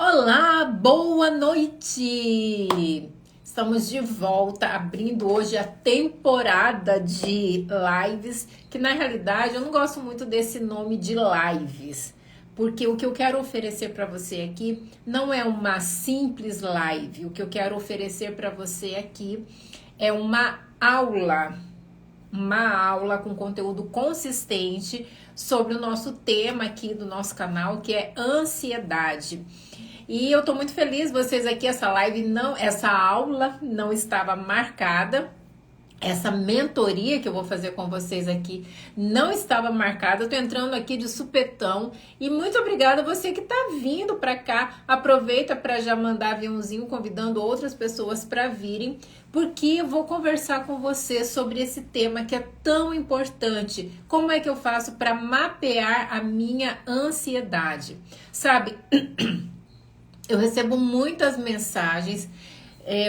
Olá, boa noite! Estamos de volta, abrindo hoje a temporada de lives, que na realidade eu não gosto muito desse nome de lives, porque o que eu quero oferecer para você aqui não é uma simples live, o que eu quero oferecer para você aqui é uma aula com conteúdo consistente sobre o nosso tema aqui do nosso canal, que é ansiedade. E eu tô muito feliz vocês aqui, essa aula não estava marcada. Essa mentoria que eu vou fazer com vocês aqui não estava marcada. Eu tô entrando aqui de supetão e muito obrigada a você que tá vindo para cá. Aproveita para já mandar aviãozinho convidando outras pessoas para virem, porque eu vou conversar com você sobre esse tema que é tão importante. Como é que eu faço para mapear a minha ansiedade? Sabe? Eu recebo muitas mensagens,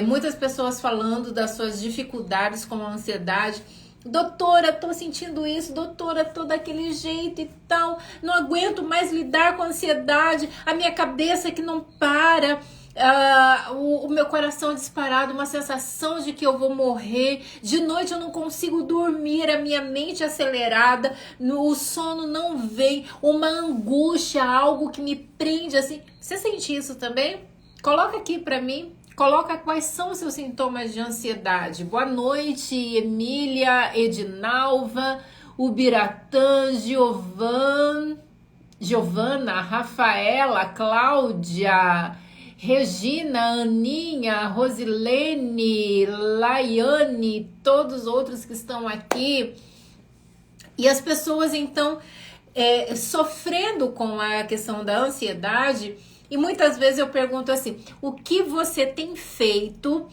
muitas pessoas falando das suas dificuldades com a ansiedade. Doutora, tô sentindo isso, doutora, tô daquele jeito e tal, não aguento mais lidar com a ansiedade, a minha cabeça que não para, o meu coração disparado, uma sensação de que eu vou morrer, de noite eu não consigo dormir, a minha mente acelerada, o sono não vem, uma angústia, algo que me prende assim. Você sente isso também? Coloca aqui pra mim. Coloca quais são os seus sintomas de ansiedade. Boa noite, Emília, Edinalva, Ubiratã, Giovana, Rafaela, Cláudia, Regina, Aninha, Rosilene, Laiane, todos os outros que estão aqui. E as pessoas, então, sofrendo com a questão da ansiedade. E muitas vezes eu pergunto assim, o que você tem feito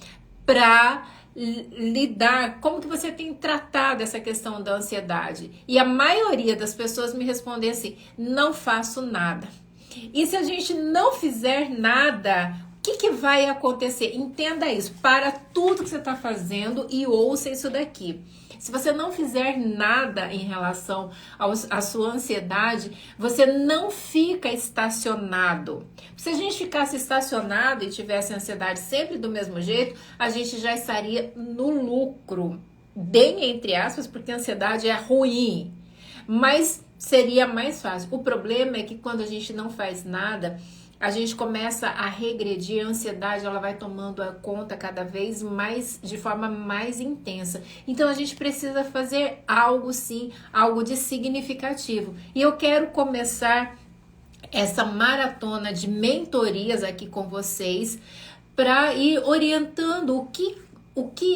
para lidar, como que você tem tratado essa questão da ansiedade? E a maioria das pessoas me respondem assim, não faço nada. E se a gente não fizer nada, o que vai acontecer? Entenda isso, para tudo que você está fazendo e ouça isso daqui. Se você não fizer nada em relação à sua ansiedade, você não fica estacionado. Se a gente ficasse estacionado e tivesse ansiedade sempre do mesmo jeito, a gente já estaria no lucro. Bem entre aspas, porque a ansiedade é ruim. Mas seria mais fácil. O problema é que quando a gente não faz nada, a gente começa a regredir, a ansiedade ela vai tomando a conta cada vez mais, de forma mais intensa. Então a gente precisa fazer algo sim, algo de significativo. E eu quero começar essa maratona de mentorias aqui com vocês para ir orientando o que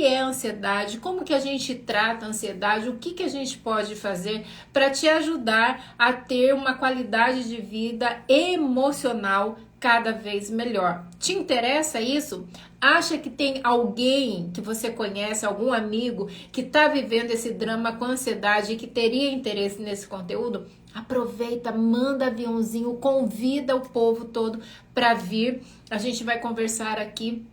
é ansiedade, como que a gente trata a ansiedade, o que a gente pode fazer para te ajudar a ter uma qualidade de vida emocional cada vez melhor. Te interessa isso? Acha que tem alguém que você conhece, algum amigo que está vivendo esse drama com ansiedade e que teria interesse nesse conteúdo? Aproveita, manda aviãozinho, convida o povo todo para vir. A gente vai conversar aqui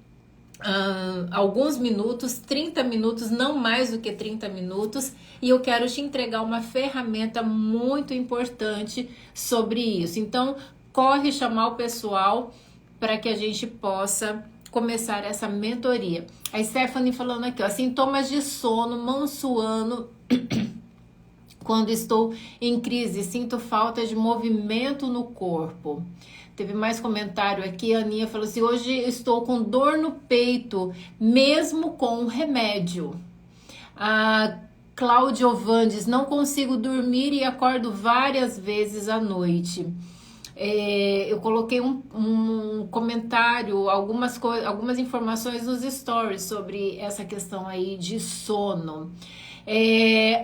alguns minutos, 30 minutos, não mais do que 30 minutos, e eu quero te entregar uma ferramenta muito importante sobre isso. Então, corre chamar o pessoal para que a gente possa começar essa mentoria. A Stephanie falando aqui, ó, sintomas de sono, mão suando quando estou em crise, sinto falta de movimento no corpo. Teve mais comentário aqui, a Aninha falou assim, hoje estou com dor no peito, mesmo com remédio. A Cláudia Ovandes, não consigo dormir e acordo várias vezes à noite. Eu coloquei um comentário, algumas informações nos stories sobre essa questão aí de sono.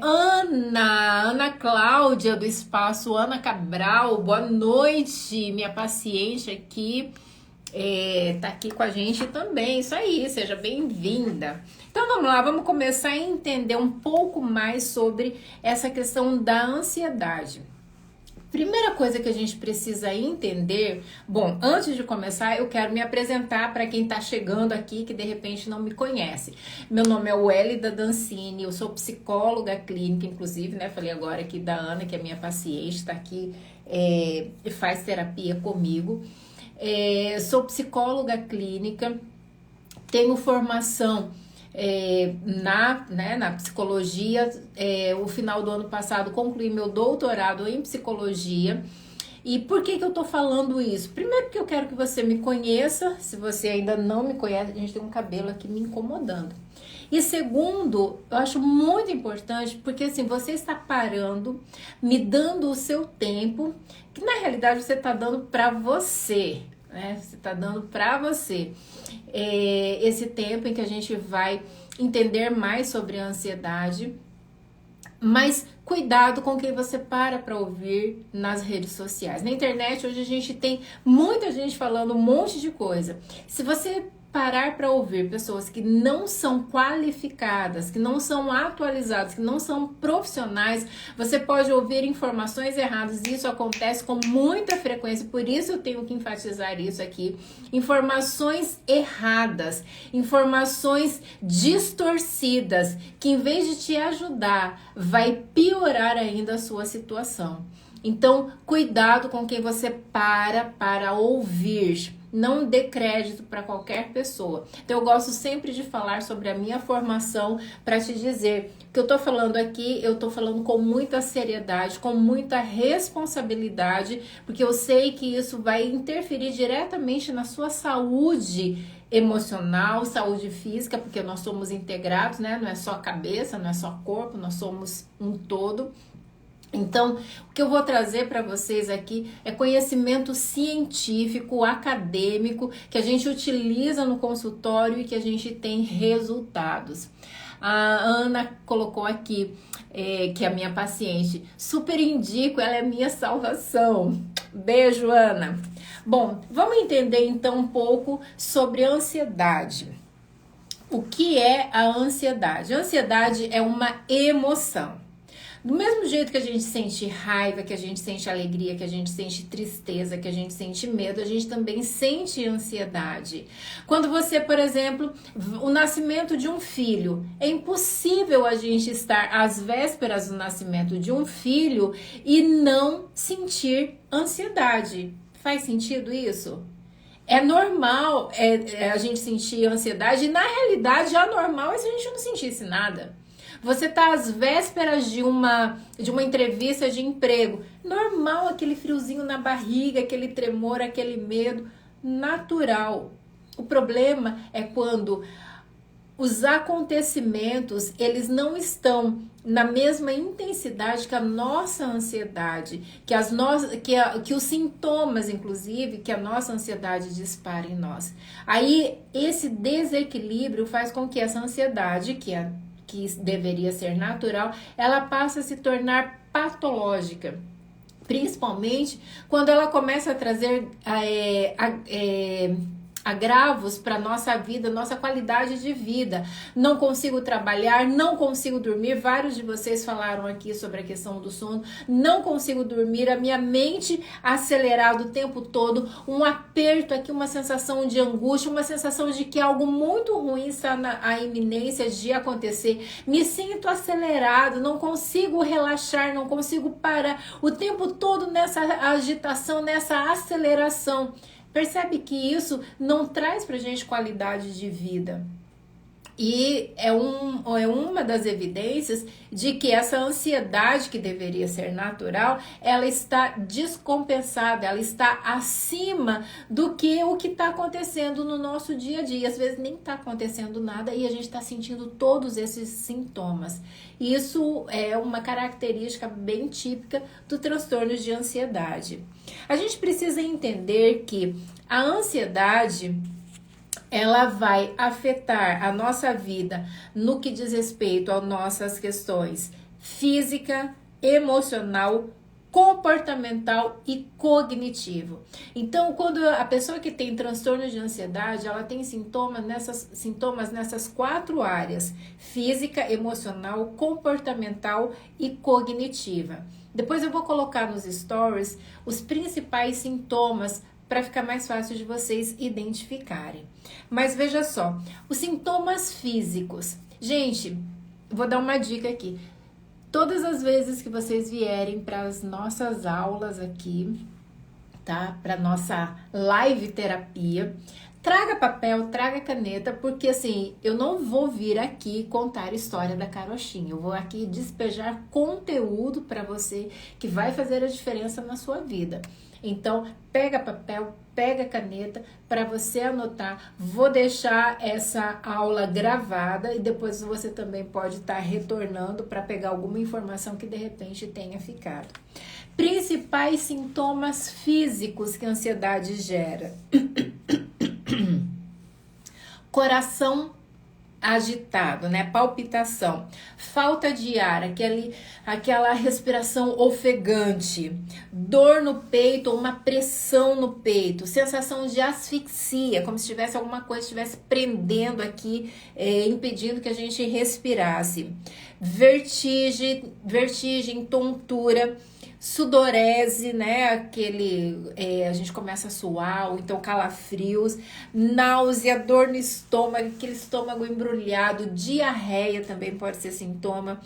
Ana Cláudia do Espaço, Ana Cabral, boa noite, minha paciente aqui, tá aqui com a gente também, isso aí, seja bem-vinda. Então vamos lá, vamos começar a entender um pouco mais sobre essa questão da ansiedade. Primeira coisa que a gente precisa entender, bom, antes de começar eu quero me apresentar para quem está chegando aqui que de repente não me conhece. Meu nome é Wélida Dancini, eu sou psicóloga clínica, inclusive, né, falei agora aqui da Ana, que é minha paciente, está aqui e faz terapia comigo. sou psicóloga clínica, tenho formação na psicologia. O final do ano passado concluí meu doutorado em psicologia. E por que eu tô falando isso? Primeiro, porque eu quero que você me conheça. Se você ainda não me conhece, a gente tem um cabelo aqui me incomodando. E segundo, eu acho muito importante, porque assim, você está parando, me dando o seu tempo, que na realidade você está dando para você, né? Você está dando para você esse tempo em que a gente vai entender mais sobre a ansiedade. Mas cuidado com quem você para ouvir nas redes sociais. Na internet, hoje a gente tem muita gente falando um monte de coisa. Se você parar para ouvir pessoas que não são qualificadas, que não são atualizadas, que não são profissionais, você pode ouvir informações erradas. Isso acontece com muita frequência, por isso eu tenho que enfatizar isso aqui. Informações erradas, informações distorcidas, que em vez de te ajudar, vai piorar ainda a sua situação. Então, cuidado com quem você para ouvir. Não dê crédito para qualquer pessoa. Então, eu gosto sempre de falar sobre a minha formação para te dizer que eu tô falando aqui, eu tô falando com muita seriedade, com muita responsabilidade, porque eu sei que isso vai interferir diretamente na sua saúde emocional, saúde física, porque nós somos integrados, né? Não é só cabeça, não é só corpo, nós somos um todo. Então, o que eu vou trazer para vocês aqui é conhecimento científico, acadêmico, que a gente utiliza no consultório e que a gente tem resultados. A Ana colocou aqui, que é a minha paciente, super indico, ela é minha salvação. Beijo, Ana. Bom, vamos entender então um pouco sobre a ansiedade. O que é a ansiedade? A ansiedade é uma emoção. Do mesmo jeito que a gente sente raiva, que a gente sente alegria, que a gente sente tristeza, que a gente sente medo, a gente também sente ansiedade. Quando você, por exemplo, o nascimento de um filho, é impossível a gente estar às vésperas do nascimento de um filho e não sentir ansiedade. Faz sentido isso? É normal a gente sentir ansiedade e na realidade anormal é se a gente não sentisse nada. Você está às vésperas de uma entrevista de emprego. Normal aquele friozinho na barriga, aquele tremor, aquele medo. Natural. O problema é quando os acontecimentos, eles não estão na mesma intensidade que a nossa ansiedade, que os sintomas, inclusive, que a nossa ansiedade dispara em nós. Aí, esse desequilíbrio faz com que essa ansiedade, que deveria ser natural, ela passa a se tornar patológica. Principalmente quando ela começa a trazer agravos para nossa vida, nossa qualidade de vida. Não consigo trabalhar, não consigo dormir. Vários de vocês falaram aqui sobre a questão do sono. Não consigo dormir, a minha mente acelerada o tempo todo, um aperto aqui, uma sensação de angústia, uma sensação de que algo muito ruim está na iminência de acontecer. Me sinto acelerado, não consigo relaxar, não consigo parar o tempo todo nessa agitação, nessa aceleração. Percebe que isso não traz pra gente qualidade de vida. E é uma das evidências de que essa ansiedade, que deveria ser natural, ela está descompensada, ela está acima do que o que está acontecendo no nosso dia a dia. Às vezes nem está acontecendo nada e a gente está sentindo todos esses sintomas. Isso é uma característica bem típica do transtorno de ansiedade. A gente precisa entender que a ansiedade, ela vai afetar a nossa vida no que diz respeito às nossas questões física, emocional, comportamental e cognitivo. Então, quando a pessoa que tem transtorno de ansiedade, ela tem sintomas nessas 4 áreas: física, emocional, comportamental e cognitiva. Depois eu vou colocar nos stories os principais sintomas para ficar mais fácil de vocês identificarem. Mas veja só, os sintomas físicos. Gente, vou dar uma dica aqui. Todas as vezes que vocês vierem para as nossas aulas aqui, tá? Para nossa live terapia. Traga papel, traga caneta, porque assim, eu não vou vir aqui contar a história da carochinha. Eu vou aqui despejar conteúdo para você que vai fazer a diferença na sua vida. Então, pega papel, pega caneta para você anotar. Vou deixar essa aula gravada e depois você também pode estar retornando para pegar alguma informação que de repente tenha ficado. Principais sintomas físicos que a ansiedade gera. Coração agitado, né? Palpitação, falta de ar, aquela respiração ofegante, dor no peito ou uma pressão no peito, sensação de asfixia, como se tivesse alguma coisa estivesse prendendo aqui, impedindo que a gente respirasse, vertigem, tontura, sudorese, né? A gente começa a suar, ou então calafrios, náusea, dor no estômago, aquele estômago embrulhado, diarreia também pode ser sintoma,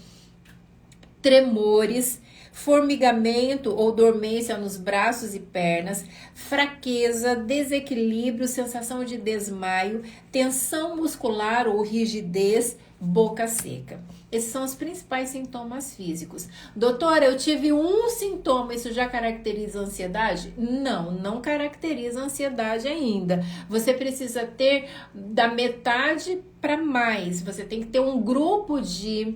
tremores, formigamento ou dormência nos braços e pernas, fraqueza, desequilíbrio, sensação de desmaio, tensão muscular ou rigidez, boca seca. Esses são os principais sintomas físicos. Doutora, eu tive um sintoma, isso já caracteriza a ansiedade? Não, não caracteriza a ansiedade ainda. Você precisa ter da metade para mais. Você tem que ter um grupo de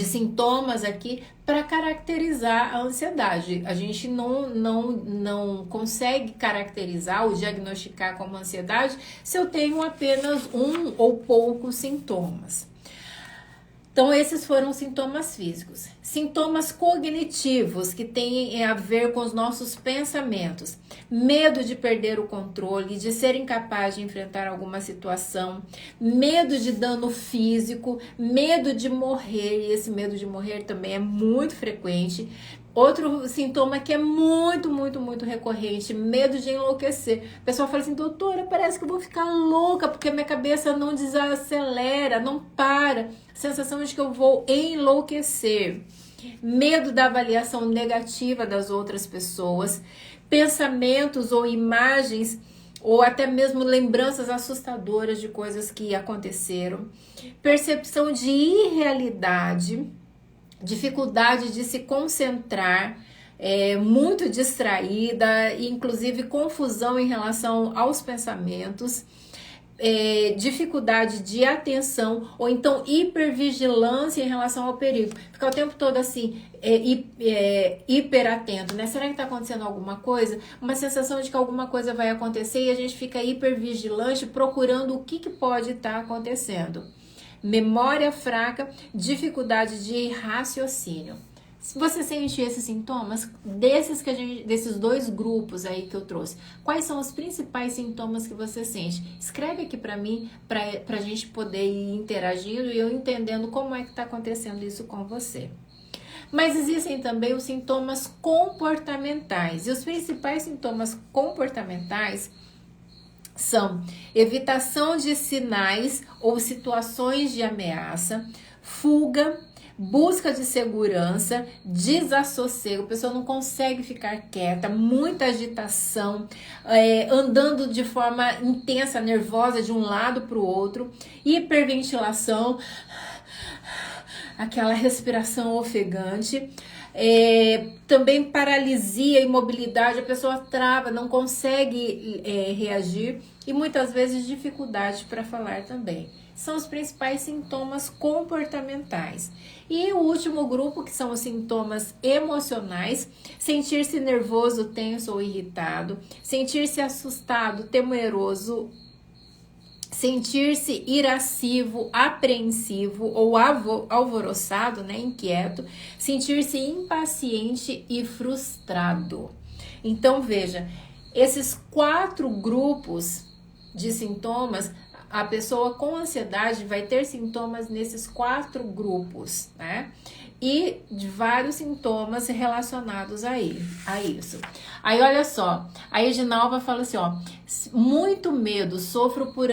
sintomas aqui para caracterizar a ansiedade. A gente não consegue caracterizar ou diagnosticar como ansiedade se eu tenho apenas um ou poucos sintomas. Então, esses foram sintomas físicos. Sintomas cognitivos, que têm a ver com os nossos pensamentos. Medo de perder o controle, de ser incapaz de enfrentar alguma situação. Medo de dano físico, medo de morrer. E esse medo de morrer também é muito frequente. Outro sintoma que é muito recorrente, medo de enlouquecer. O pessoal fala assim, doutora, parece que eu vou ficar louca, porque minha cabeça não desacelera, não para. Sensação de que eu vou enlouquecer. Medo da avaliação negativa das outras pessoas. Pensamentos ou imagens, ou até mesmo lembranças assustadoras de coisas que aconteceram. Percepção de irrealidade. Dificuldade de se concentrar, muito distraída, inclusive confusão em relação aos pensamentos, dificuldade de atenção ou então hipervigilância em relação ao perigo. Ficar o tempo todo assim, hiperatento, né? Será que está acontecendo alguma coisa? Uma sensação de que alguma coisa vai acontecer e a gente fica hipervigilante procurando o que pode estar acontecendo. Memória fraca, dificuldade de raciocínio. Se você sente esses sintomas, desses dois grupos aí que eu trouxe, quais são os principais sintomas que você sente? Escreve aqui para mim, para a gente poder ir interagindo e eu entendendo como é que está acontecendo isso com você. Mas existem também os sintomas comportamentais. E os principais sintomas comportamentais são evitação de sinais ou situações de ameaça, fuga, busca de segurança, desassossego, a pessoa não consegue ficar quieta, muita agitação, andando de forma intensa, nervosa de um lado para o outro, hiperventilação, aquela respiração ofegante, também paralisia, imobilidade, a pessoa trava, não consegue reagir e muitas vezes dificuldade para falar também. São os principais sintomas comportamentais. E o último grupo, que são os sintomas emocionais, sentir-se nervoso, tenso ou irritado, sentir-se assustado, temeroso, sentir-se irascivo, apreensivo ou alvoroçado, né, inquieto, sentir-se impaciente e frustrado. Então, veja, esses 4 grupos de sintomas, a pessoa com ansiedade vai ter sintomas nesses 4 grupos, né? E de vários sintomas relacionados a isso. Aí, olha só, a Edinalva fala assim, ó, muito medo, sofro por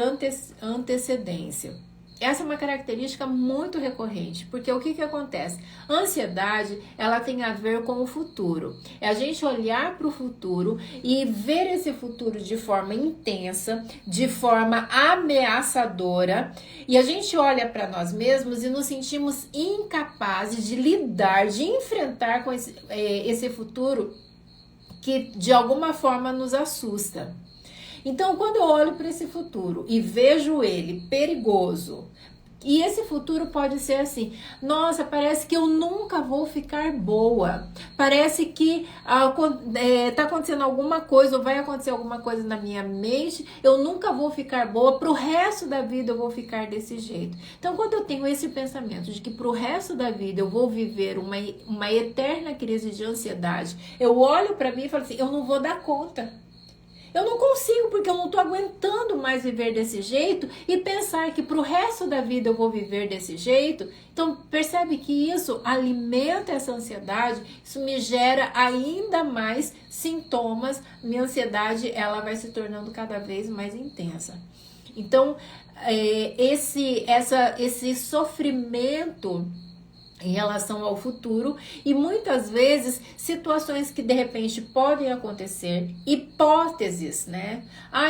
antecedência. Essa é uma característica muito recorrente, porque o que que acontece? A ansiedade, ela tem a ver com o futuro. É a gente olhar para o futuro e ver esse futuro de forma intensa, de forma ameaçadora, e a gente olha para nós mesmos e nos sentimos incapazes de lidar, de enfrentar com esse futuro que de alguma forma nos assusta. Então, quando eu olho para esse futuro e vejo ele perigoso, e esse futuro pode ser assim, nossa, parece que eu nunca vou ficar boa, parece que tá acontecendo alguma coisa, ou vai acontecer alguma coisa na minha mente, eu nunca vou ficar boa, pro resto da vida eu vou ficar desse jeito. Então, quando eu tenho esse pensamento de que pro resto da vida eu vou viver uma eterna crise de ansiedade, eu olho para mim e falo assim, eu não vou dar conta. Eu não consigo, porque eu não estou aguentando mais viver desse jeito e pensar que pro resto da vida eu vou viver desse jeito. Então, percebe que isso alimenta essa ansiedade, isso me gera ainda mais sintomas. Minha ansiedade, ela vai se tornando cada vez mais intensa. Então, esse sofrimento em relação ao futuro e muitas vezes situações que de repente podem acontecer, hipóteses, né?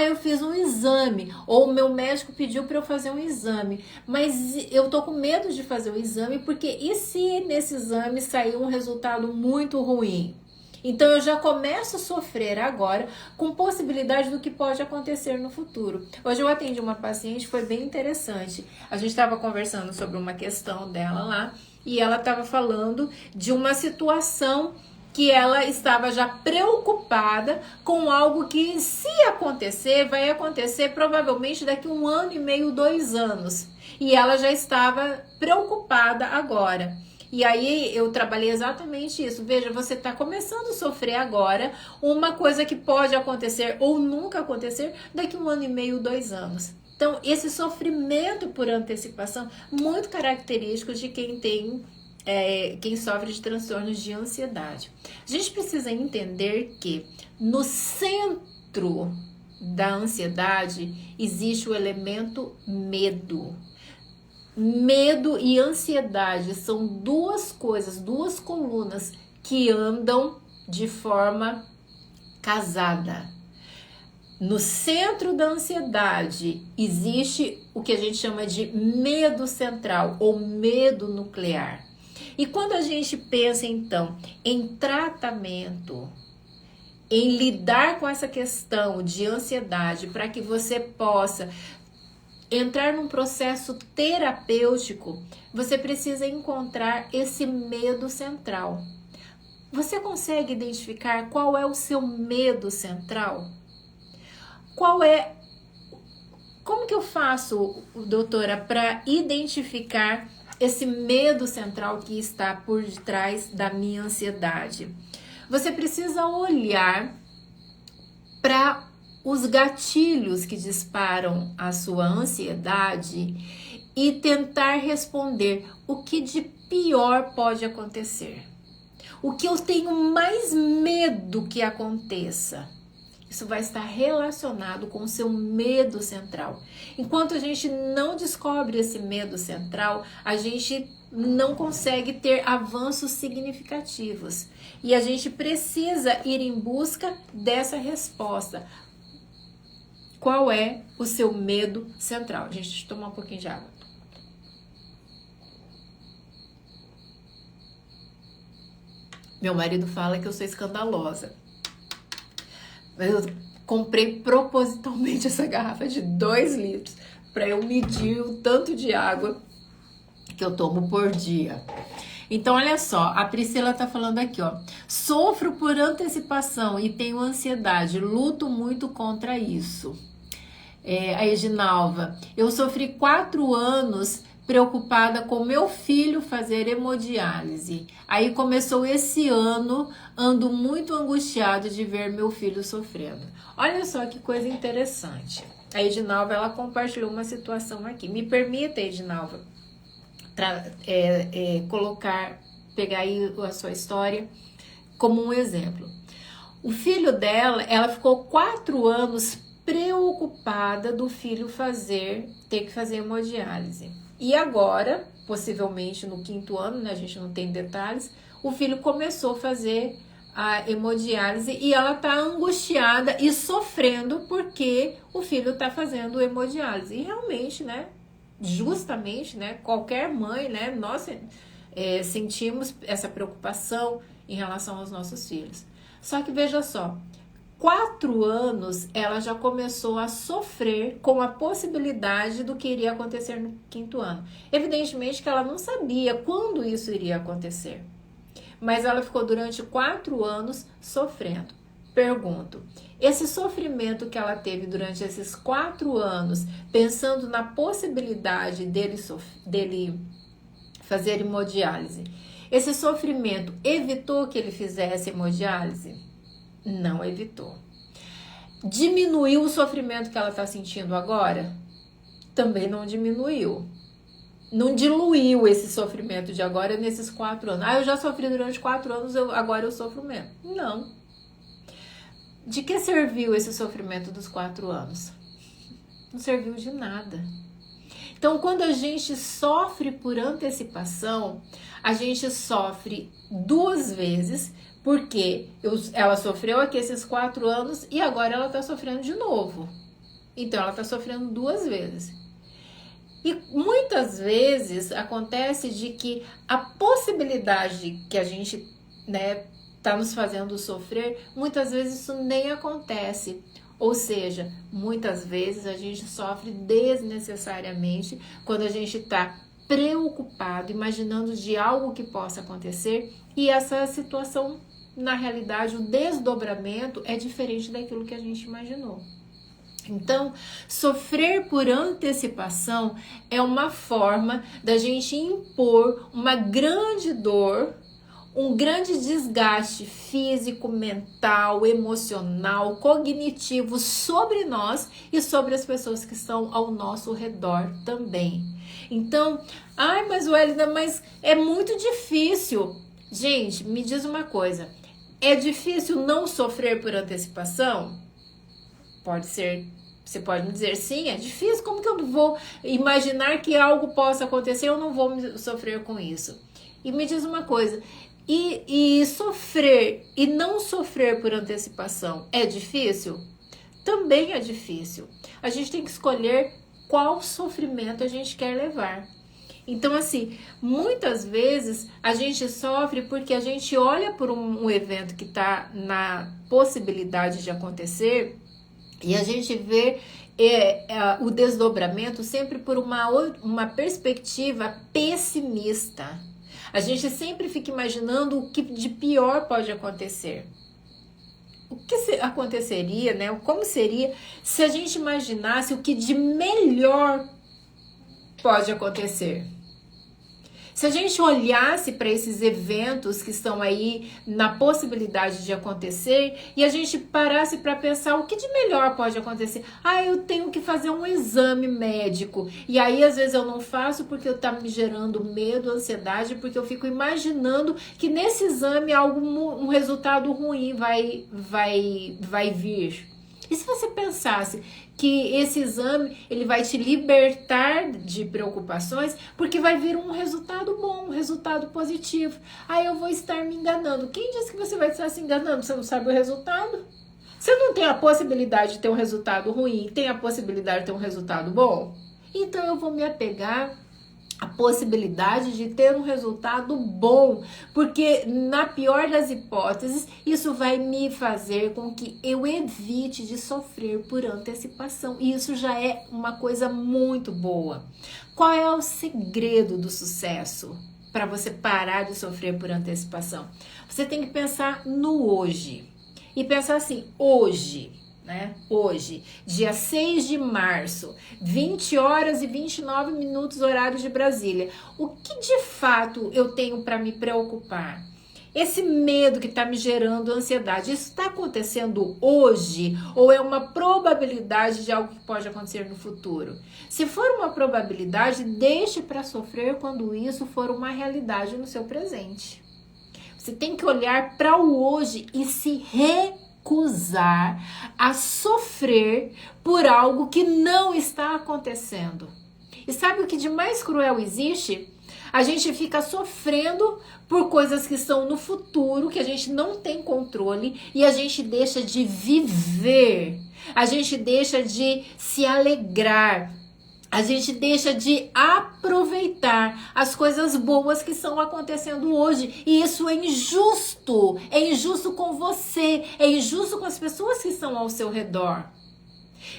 Eu fiz um exame ou o meu médico pediu para eu fazer um exame, mas eu tô com medo de fazer o exame porque e se nesse exame sair um resultado muito ruim? Então eu já começo a sofrer agora com possibilidade do que pode acontecer no futuro. Hoje eu atendi uma paciente, foi bem interessante. A gente estava conversando sobre uma questão dela lá e ela estava falando de uma situação que ela estava já preocupada com algo que, se acontecer, vai acontecer provavelmente daqui 1 ano e meio, 2 anos. E ela já estava preocupada agora. E aí eu trabalhei exatamente isso. Veja, você está começando a sofrer agora uma coisa que pode acontecer ou nunca acontecer daqui 1 ano e meio, 2 anos. Então, esse sofrimento por antecipação, muito característico de quem sofre de transtornos de ansiedade. A gente precisa entender que no centro da ansiedade existe o elemento medo. Medo e ansiedade são duas coisas, duas colunas que andam de forma casada. No centro da ansiedade existe o que a gente chama de medo central ou medo nuclear. E quando a gente pensa então em tratamento, em lidar com essa questão de ansiedade para que você possa entrar num processo terapêutico, você precisa encontrar esse medo central. Você consegue identificar qual é o seu medo central? Como que eu faço, doutora, para identificar esse medo central que está por detrás da minha ansiedade? Você precisa olhar para os gatilhos que disparam a sua ansiedade e tentar responder o que de pior pode acontecer. O que eu tenho mais medo que aconteça. Isso vai estar relacionado com o seu medo central. Enquanto a gente não descobre esse medo central, a gente não consegue ter avanços significativos. E a gente precisa ir em busca dessa resposta. Qual é o seu medo central? Gente, deixa eu tomar um pouquinho de água. Meu marido fala que eu sou escandalosa. Eu comprei propositalmente essa garrafa de 2 litros para eu medir o tanto de água que eu tomo por dia. Então, olha só, a Priscila tá falando aqui, ó. Sofro por antecipação e tenho ansiedade, luto muito contra isso. A Edinalva, eu sofri 4 anos preocupada com meu filho fazer hemodiálise. Aí começou esse ano, ando muito angustiado de ver meu filho sofrendo. Olha só que coisa interessante. A Edinalva, ela compartilhou uma situação aqui. Me permita, Edinalva, pegar aí a sua história como um exemplo. O filho dela, ela ficou 4 anos preocupada do filho ter que fazer hemodiálise. E agora, possivelmente no 5º ano, né, a gente não tem detalhes, o filho começou a fazer a hemodiálise e ela tá angustiada e sofrendo porque o filho tá fazendo hemodiálise. E realmente, né, justamente, né, qualquer mãe, né, nós sentimos essa preocupação em relação aos nossos filhos. Só que veja só, 4 anos ela já começou a sofrer com a possibilidade do que iria acontecer no 5º ano. Evidentemente que ela não sabia quando isso iria acontecer, mas ela ficou durante 4 anos sofrendo. Pergunto, esse sofrimento que ela teve durante esses 4 anos, pensando na possibilidade dele fazer hemodiálise, esse sofrimento evitou que ele fizesse hemodiálise? Não evitou. Diminuiu o sofrimento que ela está sentindo agora? Também não diminuiu. Não diluiu esse sofrimento de agora nesses 4 anos. Eu já sofri durante 4 anos, agora eu sofro menos. Não. De que serviu esse sofrimento dos 4 anos? Não serviu de nada. Então, quando a gente sofre por antecipação, a gente sofre 2 vezes, porque ela sofreu aqui esses 4 anos e agora ela está sofrendo de novo. Então, ela está sofrendo 2 vezes. E muitas vezes acontece de que a possibilidade que a gente, né, tá nos fazendo sofrer, muitas vezes isso nem acontece. Ou seja, muitas vezes a gente sofre desnecessariamente quando a gente está preocupado, imaginando de algo que possa acontecer, e essa situação, na realidade, o desdobramento é diferente daquilo que a gente imaginou. Então, sofrer por antecipação é uma forma da gente impor uma grande dor, um grande desgaste físico, mental, emocional, cognitivo sobre nós e sobre as pessoas que estão ao nosso redor também. Então, mas Wélida, mas é muito difícil. Gente, me diz uma coisa, é difícil não sofrer por antecipação? Pode ser, você pode me dizer, sim, é difícil, como que eu vou imaginar que algo possa acontecer, eu não vou sofrer com isso? E me diz uma coisa, e sofrer e não sofrer por antecipação é difícil? Também é difícil. A gente tem que escolher qual sofrimento a gente quer levar. Então, assim, muitas vezes a gente sofre porque a gente olha por um evento que está na possibilidade de acontecer e a gente vê o desdobramento sempre por uma perspectiva pessimista. A gente sempre fica imaginando o que de pior pode acontecer. O que aconteceria, né? Como seria se a gente imaginasse o que de melhor pode acontecer? Se a gente olhasse para esses eventos que estão aí na possibilidade de acontecer e a gente parasse para pensar o que de melhor pode acontecer. Eu tenho que fazer um exame médico e aí às vezes eu não faço porque está me gerando medo, ansiedade, porque eu fico imaginando que nesse exame um resultado ruim vai vir. E se você pensasse que esse exame ele vai te libertar de preocupações porque vai vir um resultado bom, um resultado positivo. Eu vou estar me enganando. Quem disse que você vai estar se enganando? Você não sabe o resultado? Você não tem a possibilidade de ter um resultado ruim, tem a possibilidade de ter um resultado bom? Então eu vou me apegar a possibilidade de ter um resultado bom, porque na pior das hipóteses, isso vai me fazer com que eu evite de sofrer por antecipação, e isso já é uma coisa muito boa. Qual é o segredo do sucesso para você parar de sofrer por antecipação? Você tem que pensar no hoje, e pensar assim, hoje, né? Hoje, dia 6 de março, 20 horas e 29 minutos, horário de Brasília. O que de fato eu tenho para me preocupar? Esse medo que está me gerando ansiedade, isso está acontecendo hoje ou é uma probabilidade de algo que pode acontecer no futuro? Se for uma probabilidade, deixe para sofrer quando isso for uma realidade no seu presente. Você tem que olhar para o hoje e se recusar a sofrer por algo que não está acontecendo. E sabe o que de mais cruel existe? A gente fica sofrendo por coisas que estão no futuro, que a gente não tem controle, e a gente deixa de viver, a gente deixa de se alegrar, a gente deixa de aproveitar as coisas boas que estão acontecendo hoje. E isso é injusto. É injusto com você, é injusto com as pessoas que estão ao seu redor.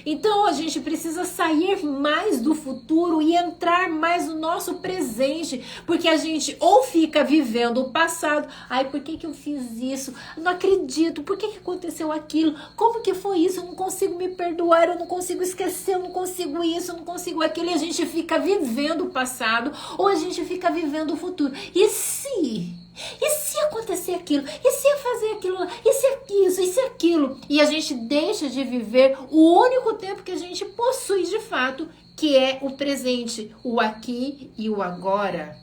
Então a gente precisa sair mais do futuro e entrar mais no nosso presente, porque a gente ou fica vivendo o passado, ai, por que eu fiz isso? Não acredito, por que aconteceu aquilo? Como que foi isso? Eu não consigo me perdoar, eu não consigo esquecer, eu não consigo isso, eu não consigo aquilo, e a gente fica vivendo o passado, ou a gente fica vivendo o futuro. E se acontecer aquilo? E se eu fazer aquilo? E se isso? E se aquilo? E a gente deixa de viver o único tempo que a gente possui de fato, que é o presente, o aqui e o agora.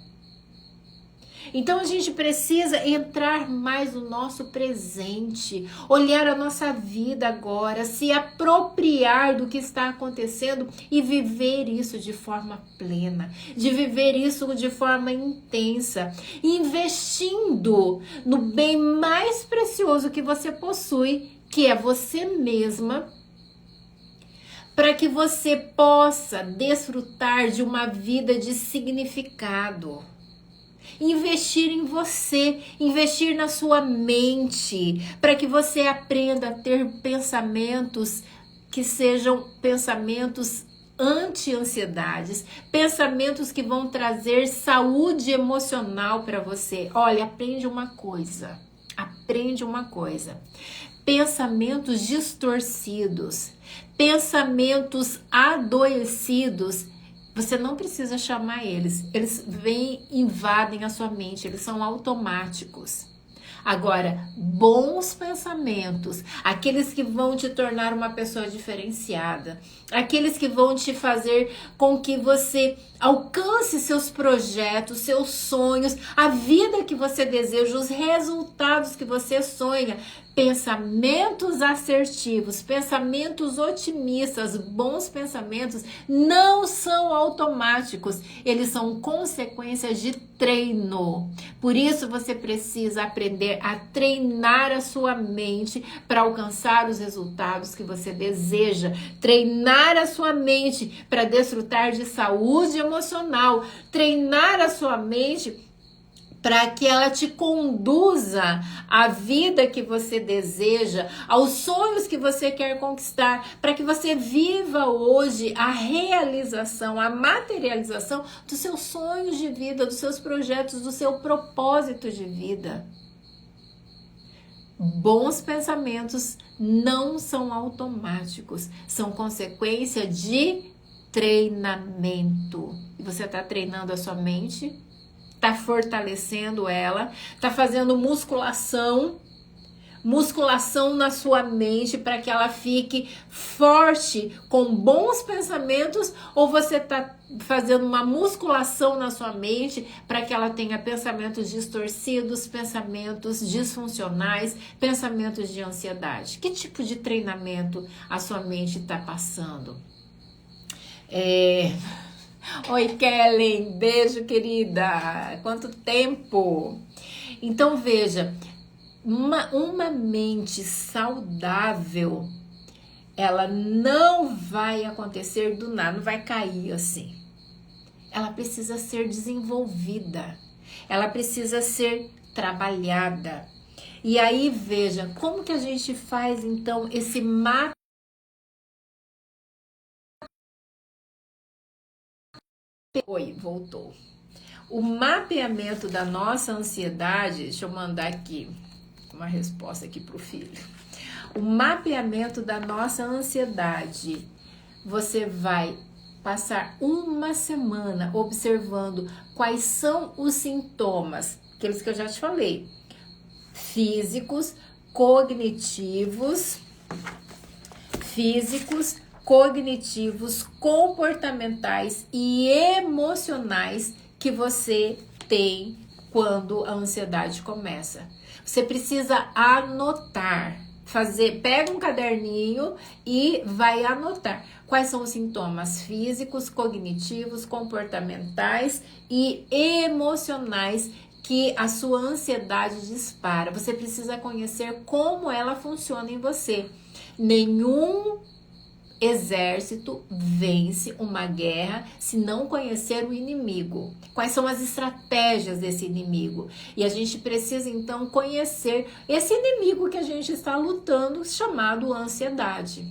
Então a gente precisa entrar mais no nosso presente, olhar a nossa vida agora, se apropriar do que está acontecendo e viver isso de forma plena, de viver isso de forma intensa, investindo no bem mais precioso que você possui, que é você mesma, para que você possa desfrutar de uma vida de significado. Investir em você, investir na sua mente, para que você aprenda a ter pensamentos que sejam pensamentos anti-ansiedades, pensamentos que vão trazer saúde emocional para você. Olha, aprende uma coisa. Pensamentos distorcidos, pensamentos adoecidos, você não precisa chamar eles vêm, invadem a sua mente, eles são automáticos. Agora, bons pensamentos, aqueles que vão te tornar uma pessoa diferenciada, aqueles que vão te fazer com que você alcance seus projetos, seus sonhos, a vida que você deseja, os resultados que você sonha. Pensamentos assertivos, pensamentos otimistas, bons pensamentos não são automáticos, eles são consequências de treino. Por isso você precisa aprender a treinar a sua mente para alcançar os resultados que você deseja, treinar a sua mente para desfrutar de saúde emocional, treinar a sua mente para que ela te conduza à vida que você deseja, aos sonhos que você quer conquistar, para que você viva hoje a realização, a materialização dos seus sonhos de vida, dos seus projetos, do seu propósito de vida. Bons pensamentos não são automáticos, são consequência de treinamento. E você está treinando a sua mente, tá fortalecendo ela, tá fazendo musculação na sua mente para que ela fique forte com bons pensamentos, ou você tá fazendo uma musculação na sua mente para que ela tenha pensamentos distorcidos, pensamentos disfuncionais, pensamentos de ansiedade? Que tipo de treinamento a sua mente está passando? Oi, Kellen, beijo, querida. Quanto tempo? Então, veja, uma mente saudável, ela não vai acontecer do nada, não vai cair assim. Ela precisa ser desenvolvida, ela precisa ser trabalhada. E aí, veja, como que a gente faz, então, esse mapa? Oi, voltou. O mapeamento da nossa ansiedade, deixa eu mandar aqui uma resposta aqui pro filho. O mapeamento da nossa ansiedade, você vai passar uma semana observando quais são os sintomas, aqueles que eu já te falei, físicos, cognitivos, comportamentais e emocionais que você tem quando a ansiedade começa. Você precisa anotar. pega um caderninho e vai anotar quais são os sintomas físicos, cognitivos, comportamentais e emocionais que a sua ansiedade dispara. Você precisa conhecer como ela funciona em você. Nenhum exército vence uma guerra se não conhecer o inimigo. Quais são as estratégias desse inimigo? E a gente precisa então conhecer esse inimigo que a gente está lutando, chamado ansiedade.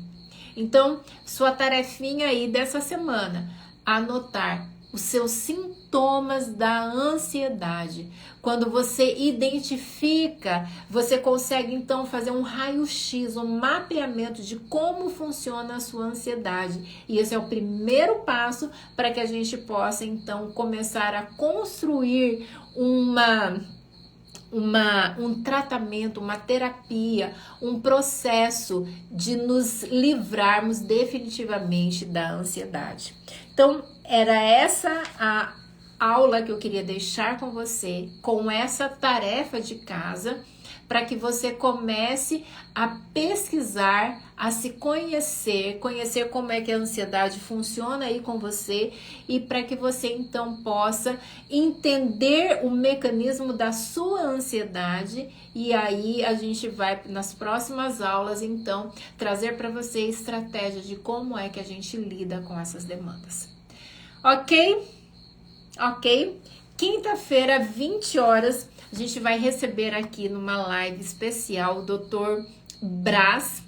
Então, sua tarefinha aí dessa semana, anotar os seus sintomas da ansiedade. Quando você identifica, você consegue então fazer um raio-x, um mapeamento de como funciona a sua ansiedade. E esse é o primeiro passo para que a gente possa então começar a construir um tratamento, uma terapia, um processo de nos livrarmos definitivamente da ansiedade. Então, era essa a aula que eu queria deixar com você, com essa tarefa de casa, para que você comece a pesquisar, a se conhecer como é que a ansiedade funciona aí com você e para que você então possa entender o mecanismo da sua ansiedade e aí a gente vai nas próximas aulas então trazer para você estratégias de como é que a gente lida com essas demandas. Ok? Ok? Quinta-feira, 20 horas, a gente vai receber aqui numa live especial o Dr. Braz.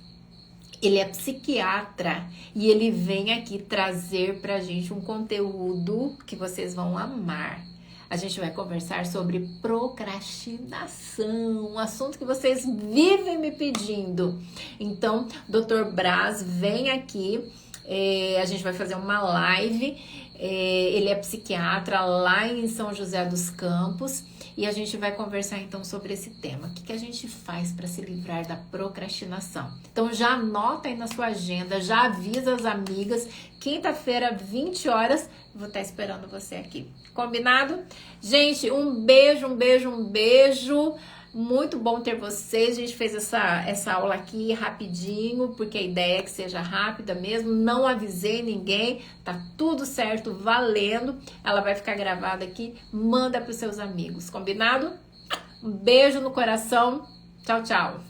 Ele é psiquiatra e ele vem aqui trazer pra gente um conteúdo que vocês vão amar. A gente vai conversar sobre procrastinação, um assunto que vocês vivem me pedindo. Então, Dr. Braz vem aqui, a gente vai fazer uma live. Ele é psiquiatra lá em São José dos Campos e a gente vai conversar então sobre esse tema. O que a gente faz para se livrar da procrastinação? Então já anota aí na sua agenda, já avisa as amigas. Quinta-feira, 20 horas, vou estar esperando você aqui. Combinado? Gente, um beijo, um beijo, um beijo. Muito bom ter vocês. A gente fez essa aula aqui rapidinho, porque a ideia é que seja rápida mesmo. Não avisei ninguém, tá tudo certo, valendo. Ela vai ficar gravada aqui. Manda para os seus amigos, combinado? Um beijo no coração. Tchau, tchau.